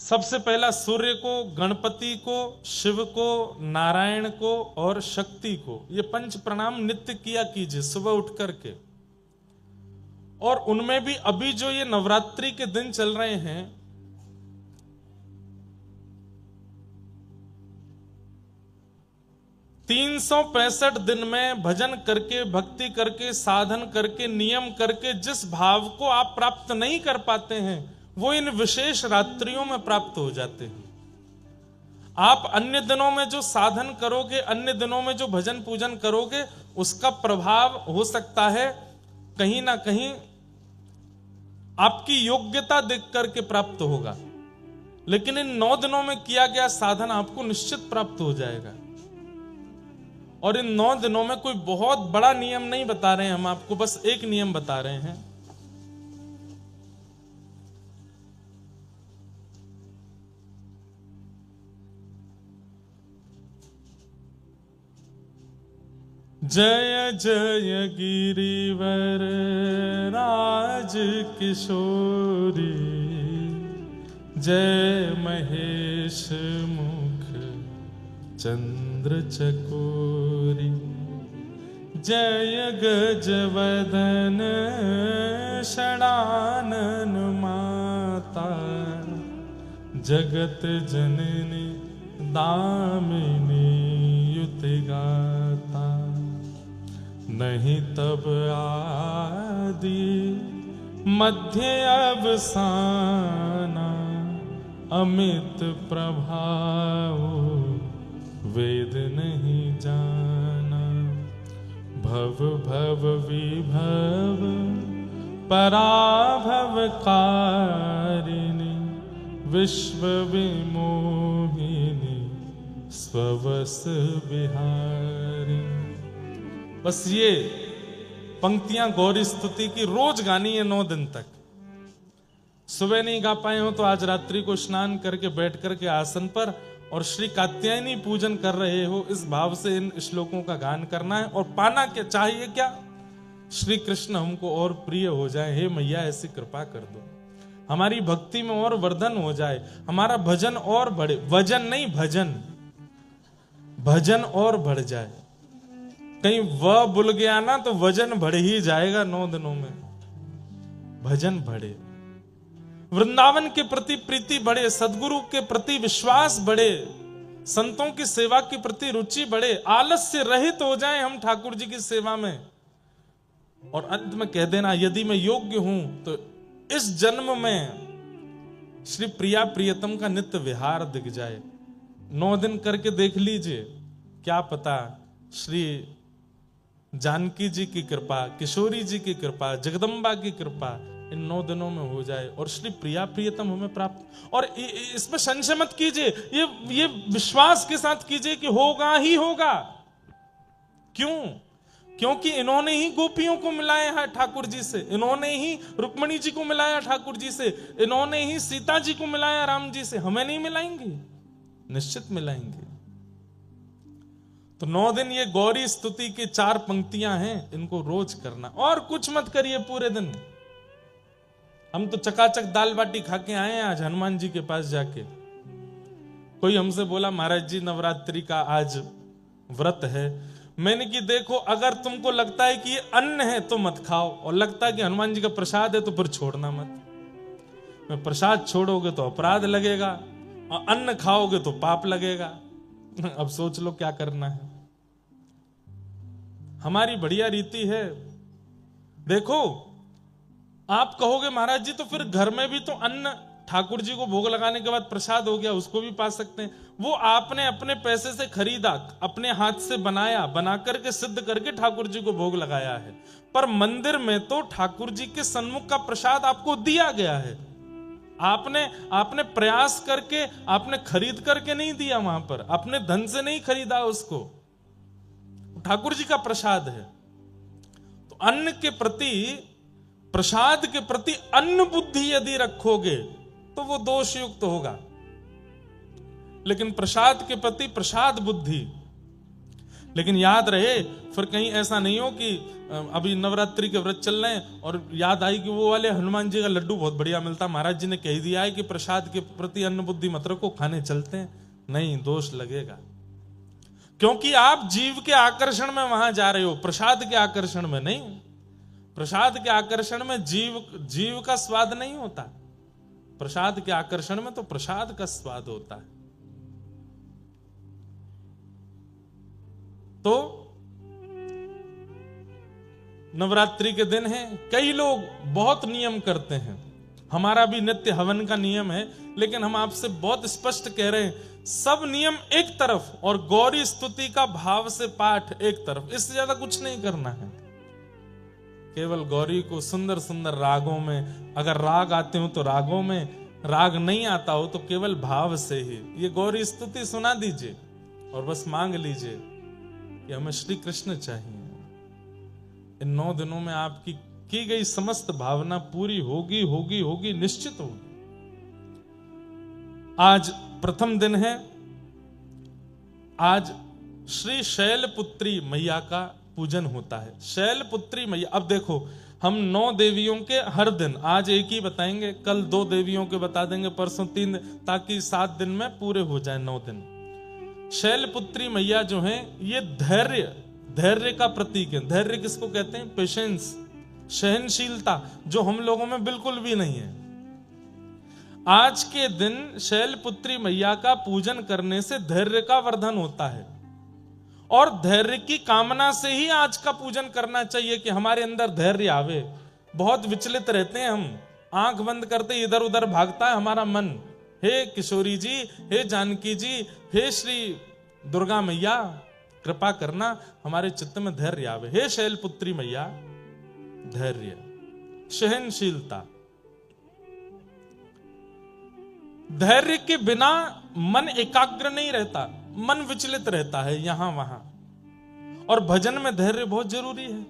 सबसे पहला सूर्य को, गणपति को, शिव को, नारायण को और शक्ति को, ये पंच प्रणाम नित्य किया कीजिए सुबह उठ करके। और उनमें भी अभी जो ये नवरात्रि के दिन चल रहे हैं, तीन 365 दिन में भजन करके, भक्ति करके, साधन करके, नियम करके जिस भाव को आप प्राप्त नहीं कर पाते हैं, वो इन विशेष रात्रियों में प्राप्त हो जाते हैं। आप अन्य दिनों में जो साधन करोगे, अन्य दिनों में जो भजन पूजन करोगे, उसका प्रभाव हो सकता है कहीं ना कहीं आपकी योग्यता देख करके प्राप्त होगा, लेकिन इन 9 दिनों में किया गया साधन आपको निश्चित प्राप्त हो जाएगा। और इन 9 दिनों में कोई बहुत बड़ा नियम नहीं बता रहे हैं हम आपको, बस एक नियम बता रहे हैं। जय जय गिरिवर राज किशोरी, जय महेश मुख चंद्र चकोरी, जय गजवदन षडानन माता, जगत जननी दामिनी युति गाता, नहीं तब आदि मध्य अवसाना, अमित प्रभाव वेद नहीं जाना, भव भव विभव पराभव कारिणी, विश्व विमोहिनी स्ववस बिहारी। बस ये पंक्तियां गौरी स्तुति की रोज गानी है 9 दिन तक। सुबह नहीं गा पाए हो तो आज रात्रि को स्नान करके बैठ करके आसन पर और श्री कात्यायनी पूजन कर रहे हो, इस भाव से इन श्लोकों का गान करना है। और पाना क्या चाहिए? क्या? श्री कृष्ण हमको और प्रिय हो जाए। हे मैया ऐसी कृपा कर दो, हमारी भक्ति में और वर्धन हो जाए, हमारा भजन और बढ़े। वजन नहीं, भजन, भजन और बढ़ जाए। कहीं वह भूल गया ना तो वजन बढ़ ही जाएगा 9 दिनों में। भजन बढ़े, वृंदावन के प्रति प्रीति बढ़े, सदगुरु के प्रति विश्वास बढ़े, संतों की सेवा के प्रति रुचि बढ़े, आलस्य रहित हो जाए हम ठाकुर जी की सेवा में। और अंत में कह देना, यदि मैं योग्य हूं तो इस जन्म में श्री प्रिया प्रियतम का नित्य विहार दिख जाए। 9 दिन करके देख लीजिए, क्या पता श्री जानकी जी की कृपा, किशोरी जी की कृपा, जगदम्बा की कृपा इन 9 दिनों में हो जाए और श्री प्रिया प्रियतम हमें प्राप्त। और इसमें संशय मत कीजिए, ये विश्वास के साथ कीजिए कि होगा ही होगा। क्यों? क्योंकि इन्होंने ही गोपियों को मिलाया है ठाकुर जी से, इन्होंने ही रुक्मणी जी को मिलाया ठाकुर जी से, इन्होंने ही सीता जी को मिलाया राम जी से। हमें नहीं मिलाएंगे? निश्चित मिलाएंगे। तो 9 दिन ये गौरी स्तुति की 4 पंक्तियां हैं, इनको रोज करना और कुछ मत करिए पूरे दिन। हम तो चकाचक दाल बाटी खा के आए हैं आज हनुमान जी के पास जाके। कोई हमसे बोला महाराज जी नवरात्रि का आज व्रत है। मैंने कि देखो, अगर तुमको लगता है कि ये अन्न है तो मत खाओ, और लगता है कि हनुमान जी का प्रसाद है तो फिर छोड़ना मत। मैं प्रसाद छोड़ोगे तो अपराध लगेगा और अन्न खाओगे तो पाप लगेगा। अब सोच लो क्या करना है। हमारी बढ़िया रीति है। देखो, आप कहोगे महाराज जी तो फिर घर में भी तो अन्न ठाकुर जी को भोग लगाने के बाद प्रसाद हो गया, उसको भी पा सकते हैं। वो आपने अपने पैसे से खरीदा, अपने हाथ से बनाया, बना करके सिद्ध करके ठाकुर जी को भोग लगाया है। पर मंदिर में तो ठाकुर जी के सन्मुख का प्रसाद आपको दिया गया है। आपने प्रयास करके, आपने खरीद करके नहीं दिया, वहां पर अपने धन से नहीं खरीदा उसको, ठाकुर जी का प्रसाद है। तो अन्न के प्रति, प्रसाद के प्रति अन्न बुद्धि यदि रखोगे तो वो दोषयुक्त होगा, लेकिन प्रसाद के प्रति प्रसाद बुद्धि, लेकिन याद रहे, फिर कहीं ऐसा नहीं हो कि अभी नवरात्रि के व्रत चल रहे हैं और याद आई कि वो वाले हनुमान जी का लड्डू बहुत बढ़िया मिलता, महाराज जी ने कह दिया है कि प्रसाद के प्रति अन्न बुद्धि मत रखो, खाने चलते हैं। नहीं, दोष लगेगा, क्योंकि आप जीव के आकर्षण में वहां जा रहे हो, प्रसाद के आकर्षण में नहीं। प्रसाद के आकर्षण में जीव का स्वाद नहीं होता, प्रसाद के आकर्षण में तो प्रसाद का स्वाद होता है। तो नवरात्रि के दिन है, कई लोग बहुत नियम करते हैं, हमारा भी नित्य हवन का नियम है, लेकिन हम आपसे बहुत स्पष्ट कह रहे हैं, सब नियम एक तरफ और गौरी स्तुति का भाव से पाठ एक तरफ, इससे ज्यादा कुछ नहीं करना है। केवल गौरी को सुंदर सुंदर रागों में, अगर राग आते हो तो रागों में, राग नहीं आता हो तो केवल भाव से ही ये गौरी स्तुति सुना दीजिए और बस मांग लीजिए कि हमें श्री कृष्ण चाहिए। इन 9 दिनों में आपकी की गई समस्त भावना पूरी होगी होगी होगी, निश्चित होगी। आज प्रथम दिन है, आज श्री शैलपुत्री मैया का पूजन होता है। शैलपुत्री मैया, अब देखो हम 9 देवियों के हर दिन, आज एक ही बताएंगे, कल 2 देवियों के बता देंगे, परसों 3, ताकि 7 दिन में पूरे हो जाए 9 दिन। शैलपुत्री मैया जो है ये धैर्य का प्रतीक है। धैर्य किसको कहते हैं? पेशेंस, सहनशीलता, जो हम लोगों में बिल्कुल भी नहीं है। आज के दिन शैलपुत्री मैया का पूजन करने से धैर्य का वर्धन होता है, और धैर्य की कामना से ही आज का पूजन करना चाहिए कि हमारे अंदर धैर्य आवे। बहुत विचलित रहते हैं हम, आंख बंद करते इधर उधर भागता है हमारा मन। हे किशोरी जी, हे जानकी जी, हे श्री दुर्गा मैया, कृपा करना हमारे चित्त में धैर्य आवे। हे शैलपुत्री मैया, धैर्य, सहनशीलता। धैर्य के बिना मन एकाग्र नहीं रहता, मन विचलित रहता है यहां वहां, और भजन में धैर्य बहुत जरूरी है।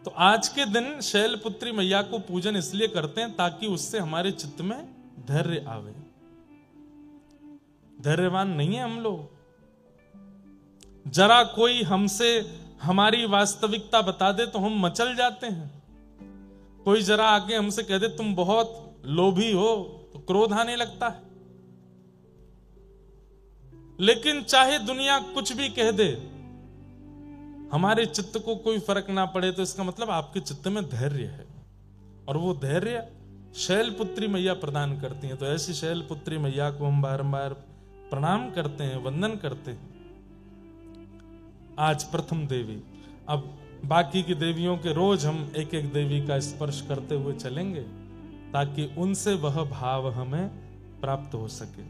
तो आज के दिन शैलपुत्री मैया को पूजन इसलिए करते हैं ताकि उससे हमारे चित्त में धैर्य आवे। धैर्यवान नहीं है हम लोग। जरा कोई हमसे हमारी वास्तविकता बता दे तो हम मचल जाते हैं। कोई जरा आके हमसे कह दे तुम बहुत लोभी हो तो क्रोध आने लगता है। लेकिन चाहे दुनिया कुछ भी कह दे, हमारे चित्त को कोई फर्क ना पड़े, तो इसका मतलब आपके चित्त में धैर्य है, और वो धैर्य शैलपुत्री मैया प्रदान करती हैं। तो ऐसी शैलपुत्री मैया को हम बारंबार प्रणाम करते हैं, वंदन करते हैं। आज प्रथम देवी, अब बाकी की देवियों के रोज हम एक एक देवी का स्पर्श करते हुए चलेंगे ताकि उनसे वह भाव हमें प्राप्त हो सके।